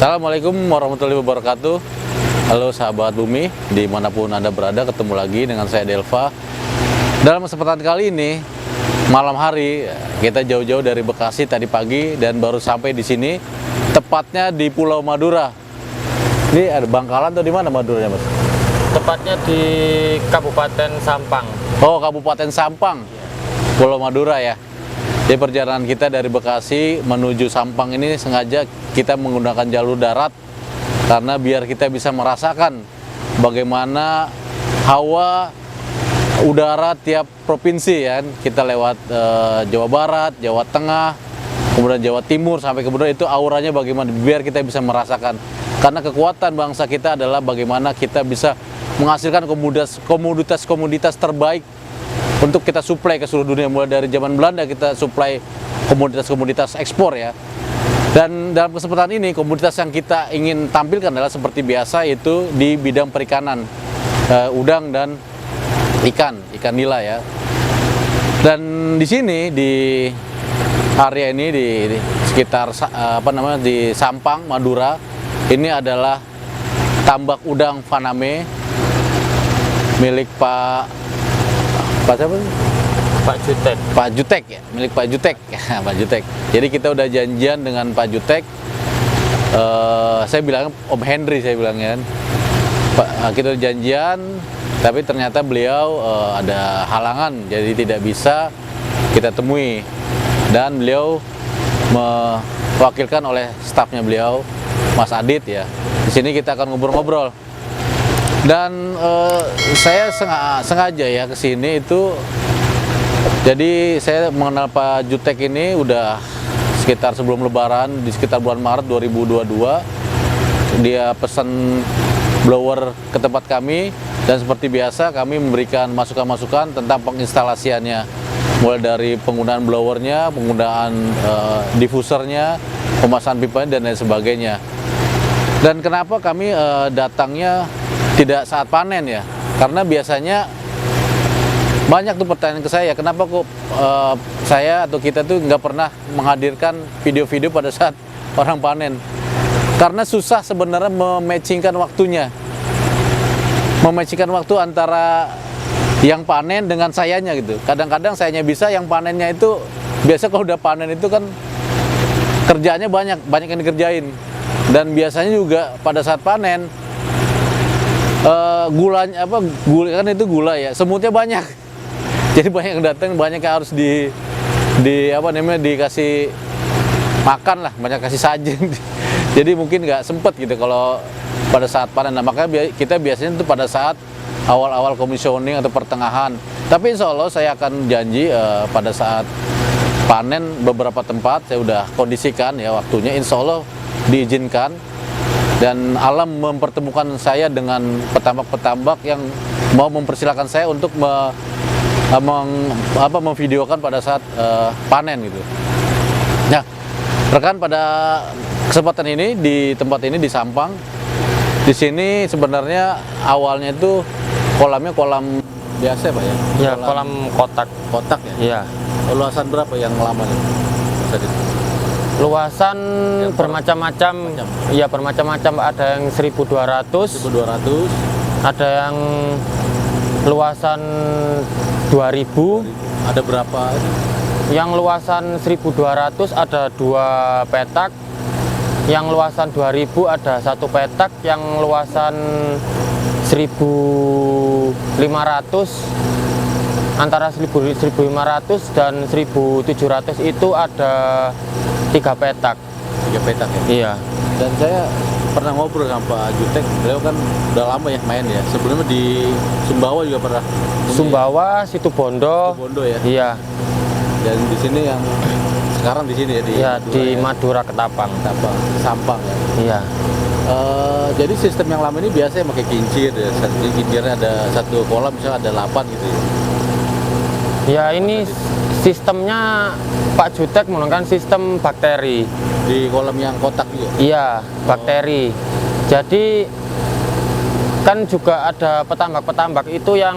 Assalamualaikum warahmatullahi wabarakatuh. Halo sahabat bumi, dimanapun Anda berada, ketemu lagi dengan saya Delva. Dalam kesempatan kali ini, malam hari, kita jauh-jauh dari Bekasi tadi pagi dan baru sampai di sini, tepatnya di Pulau Madura. Ini ada Bangkalan atau di mana Maduranya, Mas? Tepatnya di Kabupaten Sampang. Oh, Kabupaten Sampang, Pulau Madura ya. Di perjalanan kita dari Bekasi menuju Sampang ini sengaja kita menggunakan jalur darat karena biar kita bisa merasakan bagaimana hawa udara tiap provinsi ya. Kita lewat Jawa Barat, Jawa Tengah, kemudian Jawa Timur sampai kemudian itu auranya bagaimana biar kita bisa merasakan. Karena kekuatan bangsa kita adalah bagaimana kita bisa menghasilkan komoditas terbaik untuk kita suplai ke seluruh dunia. Mulai dari zaman Belanda kita suplai komoditas ekspor ya. Dan dalam kesempatan ini komoditas yang kita ingin tampilkan adalah seperti biasa, yaitu di bidang perikanan, udang dan ikan nila ya. Dan di sini di area ini di sekitar di Sampang Madura ini adalah tambak udang Faname milik Pak Jutek ya, milik Pak Jutek. Pak Jutek. Jadi kita udah janjian dengan Pak Jutek. Saya bilang Om Henry, saya bilangnya kan. Kita udah janjian, tapi ternyata beliau ada halangan, jadi tidak bisa kita temui. Dan beliau mewakilkan oleh stafnya beliau, Mas Adit ya. Di sini kita akan ngobrol-ngobrol. Dan saya sengaja ya kesini itu, jadi saya mengenal Pak Jutek ini udah sekitar sebelum Lebaran, di sekitar bulan Maret 2022. Dia pesan blower ke tempat kami dan seperti biasa kami memberikan masukan-masukan tentang penginstalasiannya, mulai dari penggunaan blowernya, penggunaan diffusernya, pemasangan pipanya dan lain sebagainya. Dan kenapa kami datangnya tidak saat panen ya? Karena biasanya banyak tuh pertanyaan ke saya, kenapa kok saya atau kita tuh nggak pernah menghadirkan video-video pada saat orang panen? Karena susah sebenarnya mematchingkan waktunya, mematchingkan waktu antara yang panen dengan sayanya gitu. Kadang-kadang sayanya bisa, yang panennya itu biasa kalau udah panen itu kan kerjaannya banyak yang dikerjain. Dan biasanya juga pada saat panen gulanya gula kan itu gula ya, semutnya banyak. Jadi banyak yang datang, banyak yang harus dikasih makan lah, banyak kasih sajen. Jadi mungkin nggak sempet gitu kalau pada saat panen. Nah, makanya kita biasanya itu pada saat awal-awal commissioning atau pertengahan. Tapi insya Allah saya akan janji pada saat panen beberapa tempat saya udah kondisikan ya waktunya, insya Allah diizinkan. Dan alam mempertemukan saya dengan petambak-petambak yang mau mempersilahkan saya untuk memvideokan pada saat panen gitu. Nah, rekan, pada kesempatan ini di tempat ini di Sampang, di sini sebenarnya awalnya itu kolamnya kolam biasa Pak ya? Ya, kolam kotak. Kotak ya? Iya. Luasan berapa yang lamanya? Luasan bermacam-macam. Iya, bermacam-macam. Ada yang 1.200, ada yang luasan 2.000. Ada berapa? Yang luasan 1.200 ada 2 petak. Yang luasan 2.000 ada 1 petak. Yang luasan 1.500, antara 1.500 dan 1.700 itu ada 3 petak. 3 petak ya? Iya. Dan saya pernah ngobrol sama Pak Jutek, beliau kan udah lama ya main ya. Sebelumnya di Sumbawa juga pernah. Sumbawa, Situbondo. Situbondo ya. Iya. Dan di sini yang sekarang di sini ya di Iya, Madura, di ya? Madura Ketapang. Sampang ya. Iya. Jadi sistem yang lama ini biasanya pakai kincir ya. Kincirnya ada 1 kolam misalnya ada 8 gitu ya. Ya, ini sistemnya Pak Jutek menggunakan sistem bakteri. Di kolam yang kotak juga? Iya, bakteri. Jadi kan juga ada petambak-petambak itu yang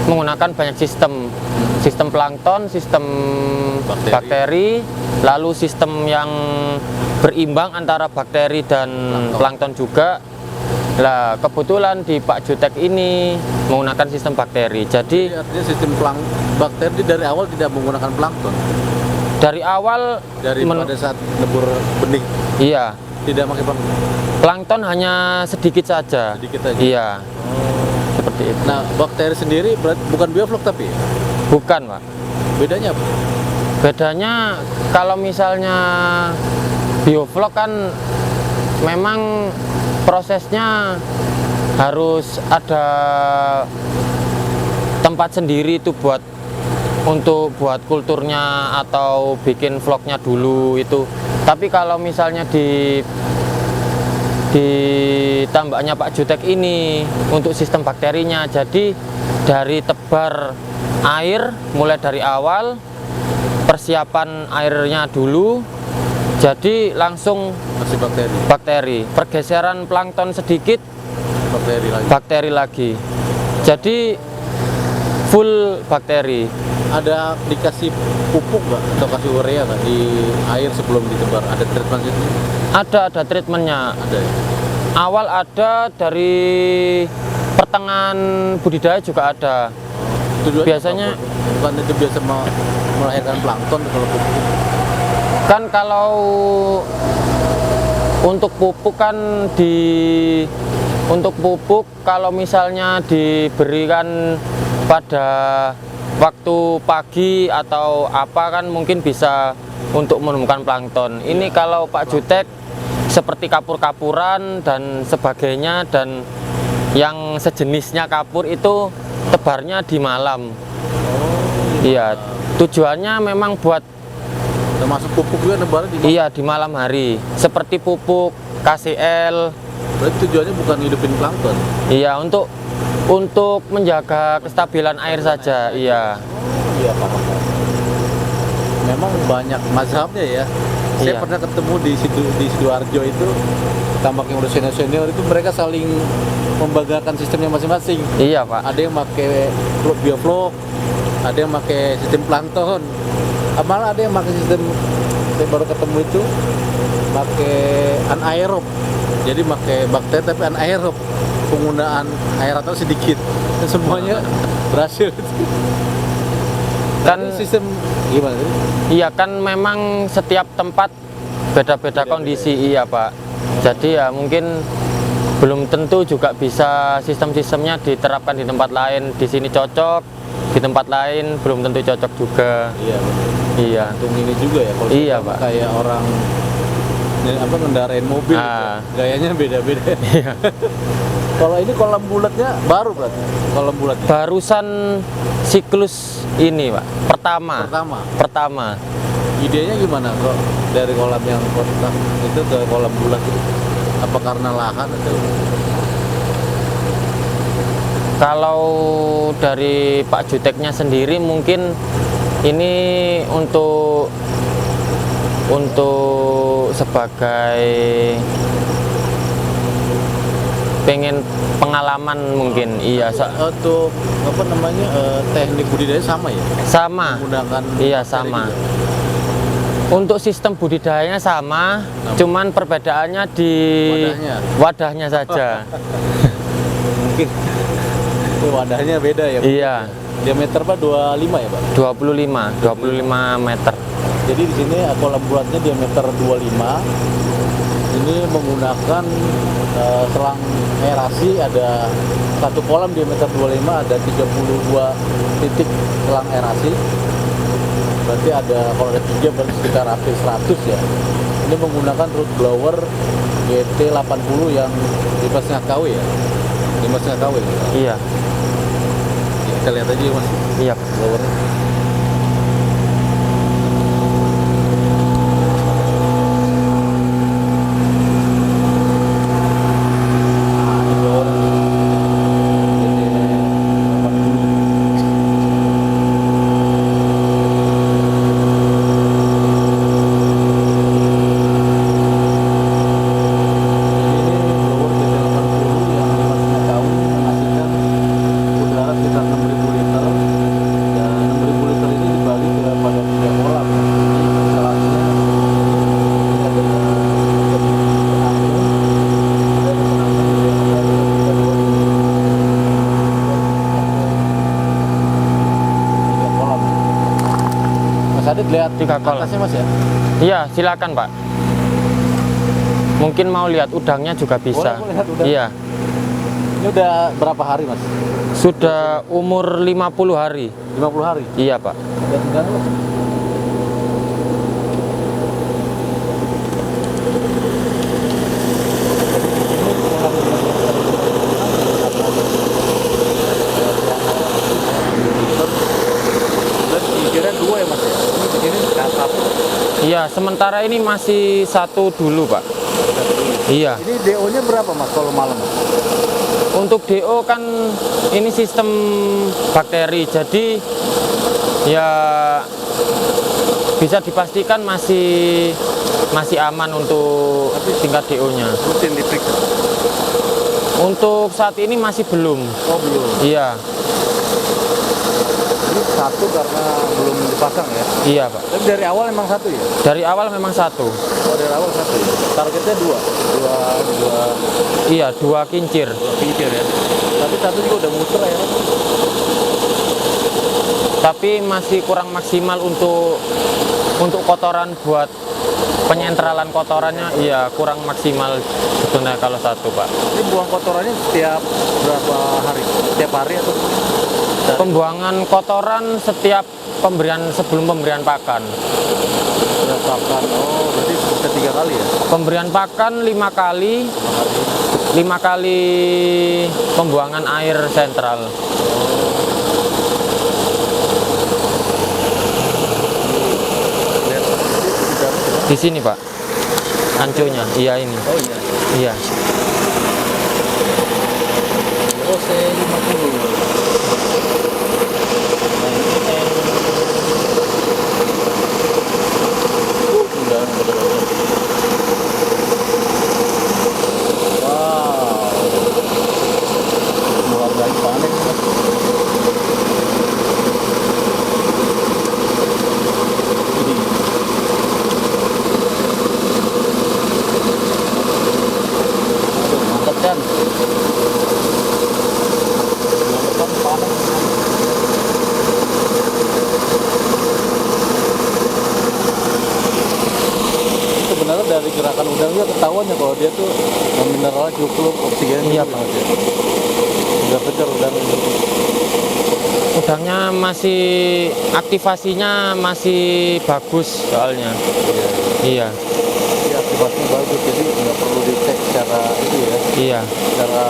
menggunakan banyak sistem. Sistem plankton, sistem bakteri, lalu sistem yang berimbang antara bakteri dan plankton juga. Lah, kebetulan di Pak Jutek ini menggunakan sistem bakteri. Jadi artinya sistem bakteri dari awal tidak menggunakan plankton. Dari awal Pada saat nebur benih iya, tidak pakai plankton. plankton hanya sedikit saja. Sedikit aja. Iya. Seperti itu. Nah, bakteri sendiri berarti bukan bioflok tapi Bukan, Pak. bedanya apa? Bedanya kalau misalnya bioflok kan memang prosesnya harus ada tempat sendiri itu buat kulturnya atau bikin vlognya dulu itu. Tapi kalau misalnya di tambaknya Pak Jutek ini untuk sistem bakterinya, jadi dari tebar air mulai dari awal persiapan airnya dulu, jadi langsung Masih bakteri, pergeseran plankton sedikit bakteri lagi, jadi full bakteri. Ada dikasih pupuk nggak atau kasih urea nggak di air sebelum ditebar? Ada treatment itu? Ada treatmentnya. Ada ya? Awal ada, dari pertengahan budidaya juga ada. Tujuannya Biasanya apa? Bukan itu biasa melahirkan plankton kalau pupuk. kan kalau untuk pupuk kan untuk pupuk kalau misalnya diberikan pada waktu pagi atau apa kan mungkin bisa untuk menemukan plankton. Ini kalau Pak Jutek seperti kapur-kapuran dan sebagainya dan yang sejenisnya kapur itu tebarnya di malam. Iya, tujuannya memang buat Termasuk pupuk juga nebarnya di iya di malam hari. Seperti pupuk KCL. Berarti tujuannya bukan hidupin plankton. Iya, untuk menjaga kestabilan air saja. Iya. Iya, paham. Memang banyak mazhabnya ya. Saya Iya. pernah ketemu di Sidoarjo itu tambak yang udah senior itu mereka saling membanggakan sistemnya masing-masing. Iya, Pak. Ada yang pakai bioflok, ada yang pakai sistem plankton, malah ada yang pakai sistem, saya baru ketemu itu pakai anaerob, jadi pakai bakteri tapi anaerob, penggunaan air atau sedikit, dan semuanya berhasil. Kan Tapi sistem gimana sih? iya kan memang setiap tempat beda-beda kondisi, iya Pak. Jadi ya mungkin belum tentu juga bisa sistem-sistemnya diterapkan di tempat lain. Di sini cocok, di tempat lain belum tentu cocok juga. Iya. Iya. Untung ini juga ya kalau Iya, kita Pak. kayak orang ngendarain mobil Ah. gitu, gayanya beda-beda. Iya. Kalau ini kolam bulatnya baru berarti. Kolam bulatnya Barusan siklus ini, Pak. Pertama. idenya gimana kok dari kolam yang kotak itu ke kolam bulat itu? Apa karena lahan atau Kalau dari Pak Juteknya sendiri mungkin ini untuk sebagai pengen pengalaman mungkin. Iya, untuk apa namanya teknik budidaya sama ya? sama. Menggunakan Iya, bakteri sama. juga? Untuk sistem budidayanya sama, cuman perbedaannya di wadahnya saja. Mungkin itu wadahnya beda ya? Iya, Diameter Pak 25 ya Pak? 25 meter. Jadi di sini kolam bulatnya diameter 25. Ini menggunakan selang aerasi, ada satu kolam diameter 25, ada 32 titik selang aerasi. Berarti ada, kalau ada 3 berarti sekitar hampir 100 ya. Ini menggunakan root blower GT80 yang 5,5 kW ya. 5,5 kW. Iya, Kita lihat aja Mas iya. blowernya. Mas Adit lihat 3 kol. atasnya Mas ya. Iya, silakan Pak. Mungkin mau lihat udangnya juga bisa. Boleh, boleh lihat udang. Iya. Ini udah berapa hari Mas? Sudah umur 50 hari. 50 hari. Iya, Pak. Lihat udangnya Mas. Kira dua ya Mas ya. Ini satu. Iya, sementara ini masih 1 dulu, Pak. Iya. Ini DO-nya berapa Mas kalau malam Mas? Untuk DO kan ini sistem bakteri, jadi ya bisa dipastikan masih aman untuk tingkat DO-nya. Rutin diperiksa. Untuk saat ini masih belum. Oh belum. Iya, Ini satu karena belum dipasang ya. iya Pak. Tapi dari awal emang satu ya. Dari awal memang 1. Oh dari awal satu ya. Targetnya dua Iya, 2 kincir. kincir ya. Tapi satu juga udah muter ya. Tapi masih kurang maksimal untuk kotoran buat penyentralan kotorannya. Iya, kurang maksimal sebetulnya kalau 1, Pak. Ini buang kotorannya setiap berapa hari? Setiap hari atau? Pembuangan kotoran setiap sebelum pemberian pakan. Setiap pakan. Oh berarti bisa 3 kali ya? Pemberian pakan 5 kali, 5 kali pembuangan air sentral. Lihat Di sini, Pak. Anconya. Iya ini. oh iya. Iya. Oh C50. Udah bener-bener. Wow. Mulai lagi panen nih, Mas. Ini. Aduh, mantap kan? Bulan depan panen. Sebenarnya dari gerakan udangnya ketahuan ya kalau dia tuh mineralnya cukup, oksigennya Iya, cukup banget ya. Udah kejar udangnya. Udangnya masih aktivasinya masih bagus soalnya. Iya. Iya, aktivasinya bagus jadi nggak perlu dicek secara itu ya, Iya. secara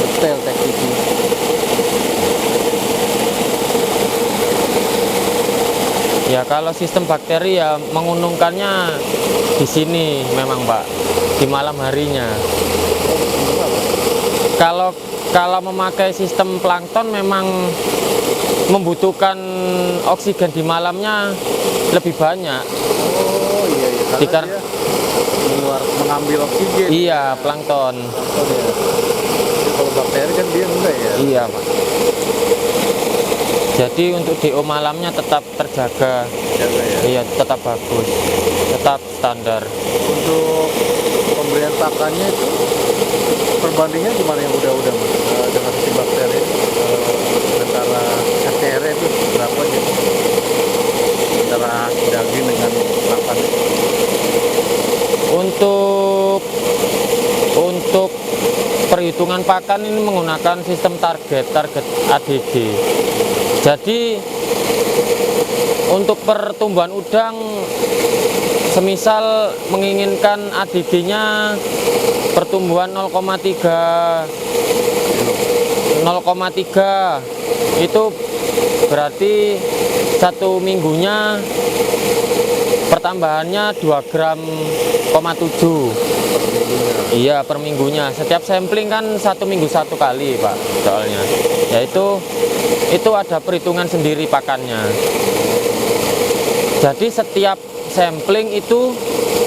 detail teknisnya. Ya kalau sistem bakteri ya menguntungkannya di sini memang, Pak. Di malam harinya. Kalau memakai sistem plankton memang membutuhkan oksigen di malamnya lebih banyak. Oh iya iya, karena Dikar- dia mengambil oksigen. Iya, plankton. Oh, iya. Jadi kalau bakteri kan dia enggak ya. Iya, Pak. Jadi untuk DO malamnya tetap terjaga. Jaga ya. Iya, tetap bagus. Tetap standar. Untuk pemberian pakannya itu perbandingan gimana yang udah Mas? Dengan sistem bakteri antara SCR itu berapa aja? Antara daging dengan pakan. Untuk perhitungan pakan ini menggunakan sistem target ADG. Jadi untuk pertumbuhan udang semisal menginginkan ADG-nya pertumbuhan 0,3 itu berarti 1 minggunya pertambahannya 2,7 gram. Iya, per minggunya. Setiap sampling kan 1 minggu 1 kali, Pak, soalnya. Yaitu ada perhitungan sendiri pakannya. Jadi setiap sampling itu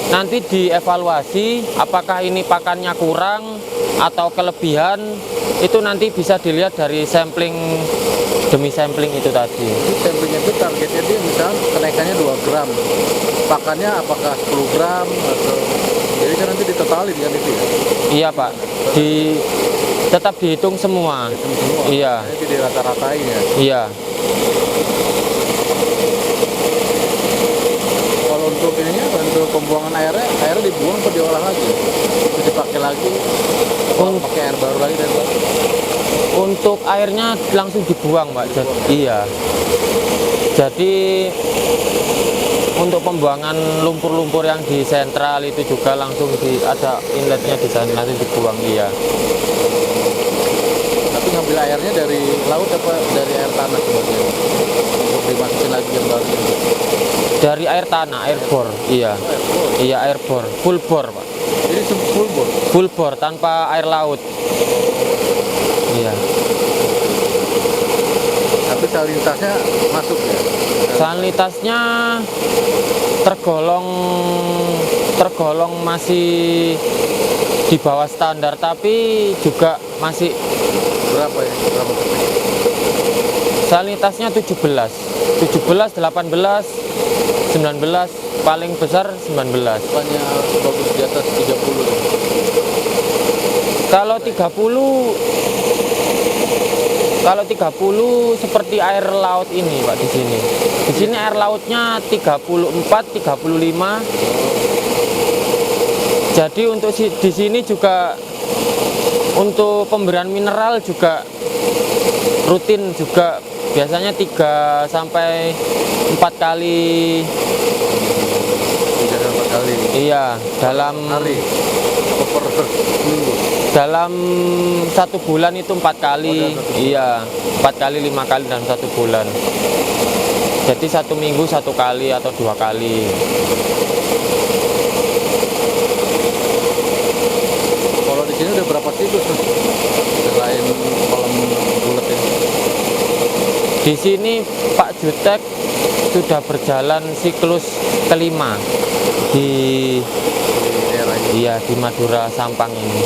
nanti dievaluasi apakah ini pakannya kurang atau kelebihan, itu nanti bisa dilihat dari sampling demi sampling itu tadi. Jadi samplingnya itu targetnya dia misalnya kenaikannya 2 gram. Pakannya apakah 10 gram atau jadi kan nanti ditotalin kan itu ya? Iya, Pak. Tetap dihitung semua. Hitung semua. Iya. Jadi dirata-ratain ya. Iya. untuk ininya, untuk pembuangan airnya dibuang atau diolah lagi? Terus dipakai lagi, atau pakai air baru lagi dan baru? Untuk airnya langsung dibuang, Pak. Iya. Jadi untuk pembuangan lumpur-lumpur yang di sentral itu juga langsung ada inletnya di sana, langsung dibuang. Iya. Tapi ngambil airnya dari laut apa dari air tanah sebagian? Untuk dimasukin lagi yang baru? Dari air tanah, air bor. Iya. Air bor. Iya, air bor, full bor, Pak. Jadi full bor? Full bor tanpa air laut. Iya. Tapi salinitasnya masuk ya? Salinitasnya tergolong masih di bawah standar, tapi juga masih Berapa ya? Berapa persen? salinitasnya 17, 18, 19, paling besar 19. Bukannya bagus di atas 30 ya? Kalau 30 seperti air laut ini, Pak, di sini. Di sini air lautnya 34, 35. Jadi untuk di sini juga untuk pemberian mineral juga rutin juga, biasanya 3 sampai 4 kali. 3 sampai 4 kali? Iya, dalam hari? Apa per minggu? dalam 1 bulan itu 4 kali. Oh, Iya, 4 kali, 5 kali dalam 1 bulan. Jadi 1 minggu 1 kali atau 2 kali. Kalau di sini udah berapa siklus Mas? Selain kolam bulat ini? Di sini Pak Jutek sudah berjalan siklus kelima di Di daerah ini? iya di Madura Sampang ini.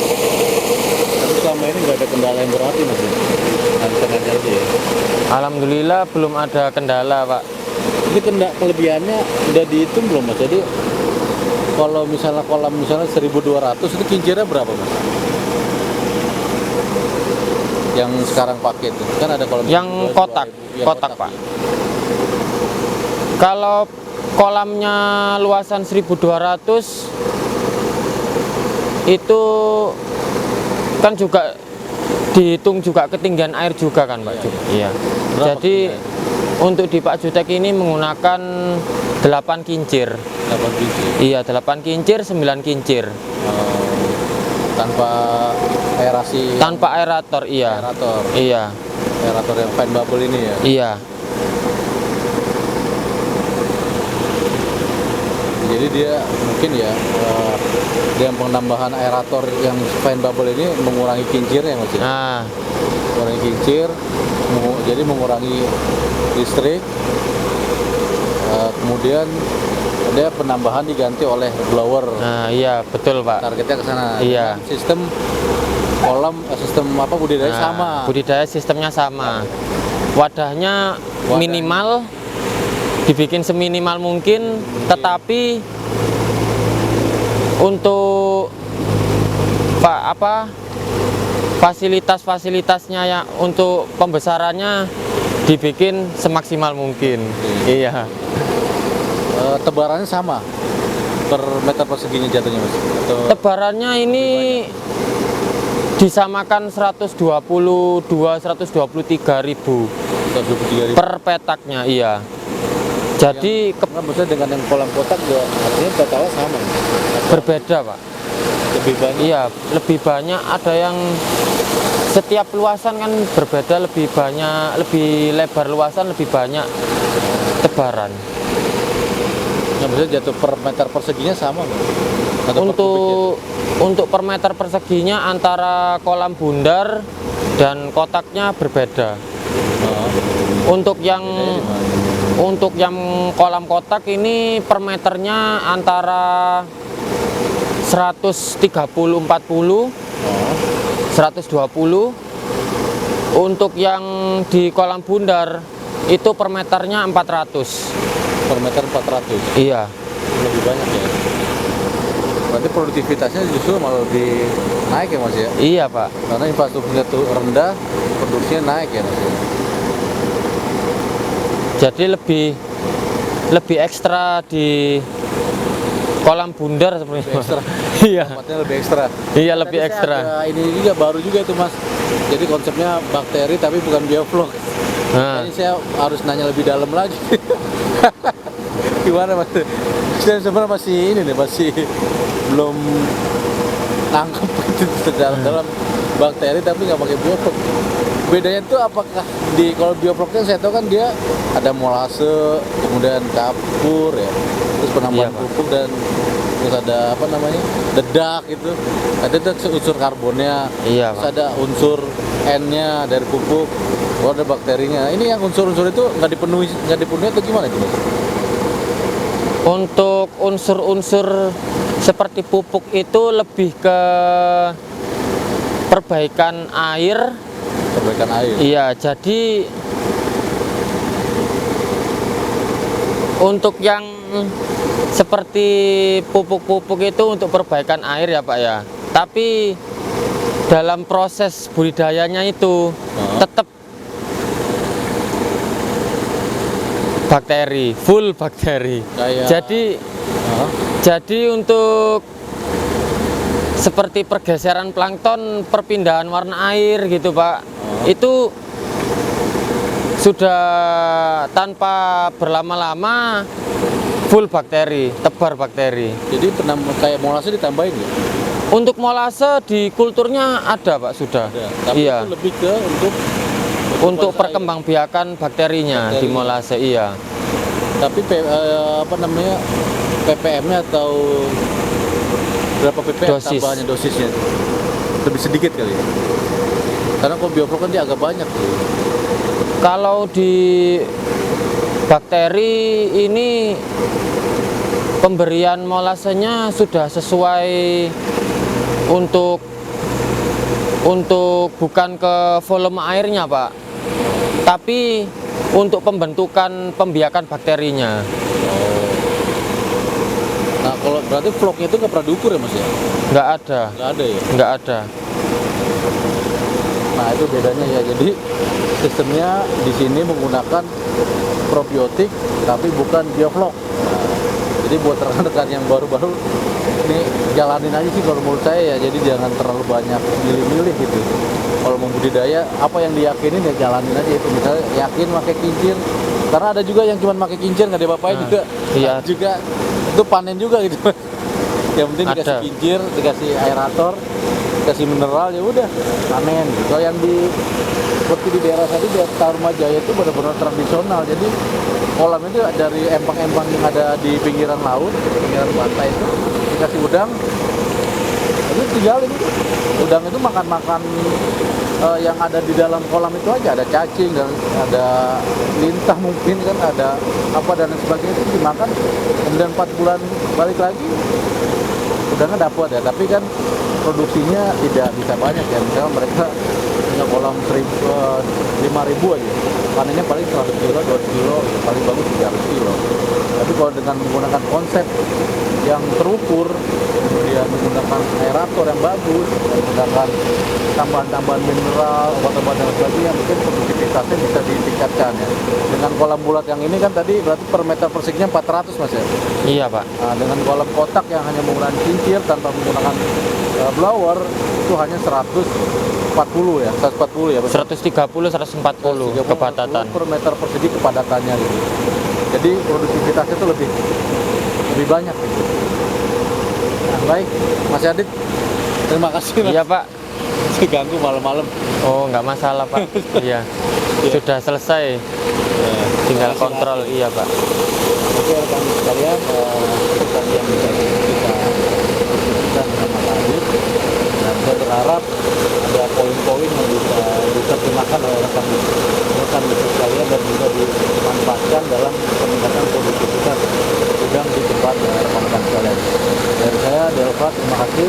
Tapi selama ini nggak ada kendala yang berarti Mas ya? Lancar-lancar aja ya? Alhamdulillah belum ada kendala, Pak. Ini kelebihannya udah dihitung belum Mas? Jadi kalau misalnya kolam misalnya 1.200 itu kincirnya berapa Mas? Yang sekarang pakai itu kan ada kolam Yang 2.000, kotak, yang kotak, Pak. Kalau kolamnya luasan 1.200 itu kan juga dihitung juga ketinggian air juga kan, Pak. Iya. Berapa Jadi untuk di Pak Jutek ini menggunakan 8 kincir. 8 biji. Iya, 8 kincir, 9 kincir. Tanpa aerasi, Tanpa aerator, iya. aerator, Iya, aerator yang fan bubble ini ya. iya. Jadi dia mungkin ya dengan penambahan aerator yang fan bubble ini mengurangi kincirnya Mas ya. Nah, Mengurangi kincir, jadi mengurangi listrik. Kemudian ada penambahan diganti oleh blower. nah iya betul, Pak. Targetnya ke sana. Iya. Sistem kolam, sistem apa budidaya Nah, sama. budidaya sistemnya sama. Wadahnya minimal, dibikin seminimal mungkin, tetapi untuk fasilitas-fasilitasnya ya untuk pembesarannya dibikin semaksimal mungkin. Iya. Tebarannya sama per meter perseginya jatuhnya Mas? Atau Tebarannya ini disamakan 123.000 123.000 per petaknya, iya. Jadi Enggak, maksudnya dengan yang kolam kotak juga artinya totalnya sama ya? berbeda, Pak. Lebih banyak. Iya, lebih banyak, ada yang setiap luasan kan berbeda, lebih banyak, lebih lebar luasan, lebih banyak tebaran. Nah, maksudnya jatuh per meter perseginya sama nggak? Atau per kubik Untuk per meter perseginya antara kolam bundar dan kotaknya berbeda. jatuh? Untuk yang kolam kotak ini per meternya antara 130-40, 120. Untuk yang di kolam bundar itu per meternya 400. Per meter 400. Iya. Lebih banyak ya. berarti produktivitasnya justru malah lebih naik ya Mas ya? Iya Pak. Karena infrastrukturnya tuh rendah, produksinya naik ya Mas ya? Jadi lebih ekstra di kolam bundar sebenarnya. Lebih ekstra. Iya. Tempatnya lebih ekstra. Iya, lebih Tadi ekstra. saya ada ini juga baru juga itu Mas. Jadi konsepnya bakteri tapi bukan bioflok. Nah, Ini saya harus nanya lebih dalam lagi. Gimana Mas? Saya sebenarnya masih ini nih, masih belum nangkep itu dalam bakteri tapi nggak pakai bioflok. Bedanya itu apakah di kalau biofloknya saya tahu kan dia ada molase, kemudian kapur ya, terus penambahan Iya, Pak. pupuk dan terus ada apa namanya dedak gitu. Ada unsur karbonnya, Iya, terus Pak. ada unsur N-nya dari pupuk, baru ada bakterinya. Ini yang unsur-unsur itu nggak dipenuhi atau gimana itu Mas? Untuk unsur-unsur seperti pupuk itu lebih ke perbaikan air. Perbaikan air. Iya, jadi untuk yang seperti pupuk-pupuk itu untuk perbaikan air ya Pak ya. Tapi dalam proses budidayanya itu tetap bakteri, full bakteri. Kayak Hah? Jadi untuk seperti pergeseran plankton, perpindahan warna air gitu Pak, itu sudah tanpa berlama-lama full bakteri, tebar bakteri. Jadi kayak molase ditambahin ya? Untuk molase di kulturnya ada Pak, sudah. Ada. Tapi Iya. itu lebih ke Untuk air. perkembangbiakan bakterinya di Bakteri. molase, iya. Tapi apa namanya ppm-nya atau berapa ppm Dosis. tambahannya dosisnya lebih sedikit kali ya? Karena kalau bioflok kan dia agak banyak tuh. Kalau di bakteri ini pemberian molasenya sudah sesuai untuk bukan ke volume airnya Pak, tapi untuk pembentukan pembiakan bakterinya. Nah kalau berarti vlognya itu nggak pernah diukur ya Mas ya? Nggak ada, Nggak ada ya? nggak ada. Nah itu bedanya ya. Jadi sistemnya di sini menggunakan probiotik tapi bukan bioflok. Nah, jadi buat rekan-rekan yang baru-baru ini jalanin aja sih kalau menurut saya ya. Jadi jangan terlalu banyak milih-milih gitu. Kalau mau budidaya apa yang diyakinin ya jalanin aja itu. Misalnya yakin pakai kincir. Karena ada juga yang cuma pakai kincir nggak diapa-apain Nah, juga. iya. Nah, juga itu panen juga gitu. Yang penting dikasih Ada. kincir, dikasih aerator, dikasih mineral ya udah panen gitu. Kalau yang di seperti di daerah tadi di Tarumajaya itu benar-benar tradisional. Jadi kolam itu dari empang-empang yang ada di pinggiran laut, pinggiran pantai itu dikasih udang. Itu tinggalin. Udang itu makan-makan yang ada di dalam kolam itu aja, ada cacing dan ada lintah mungkin kan, ada apa dan lain sebagainya itu dimakan. Kemudian 4 bulan balik lagi udangnya dapat ya, tapi kan produksinya tidak bisa banyak ya. Misalnya mereka punya kolam 5.000 aja, panennya paling 100 kilo, 200 kilo, paling bagus 300 kilo. Tapi kalau dengan menggunakan konsep yang terukur, kemudian menggunakan aerator yang bagus, menggunakan tambahan-tambahan mineral, obat-obat dan sebagainya, mungkin produktivitasnya bisa ditingkatkan ya. Dengan kolam bulat yang ini kan tadi berarti per meter persiknya 400 Mas ya. Iya Pak. Nah, dengan kolam kotak yang hanya menggunakan kincir tanpa menggunakan blower itu hanya 140 ya, 140 ya. 130, 140 kepadatan. Per meter persegi kepadatannya gitu. Jadi produktivitasnya itu lebih banyak gitu. Nah, baik, Mas Adit, terima kasih Mas. Iya Pak. Ganggu malam-malam. Oh, nggak masalah Pak. Iya. Sudah selesai. Tinggal kontrol, iya Pak. Oke rekan sekalian, kita yang bisa kita sama Pak Adit, dan saya berharap ada poin-poin yang bisa diterjemahkan oleh rekan sekalian dan juga dimanfaatkan dalam peningkatan produktivitas udang di tempat rekan sekalian. Dari saya Delva, terima kasih.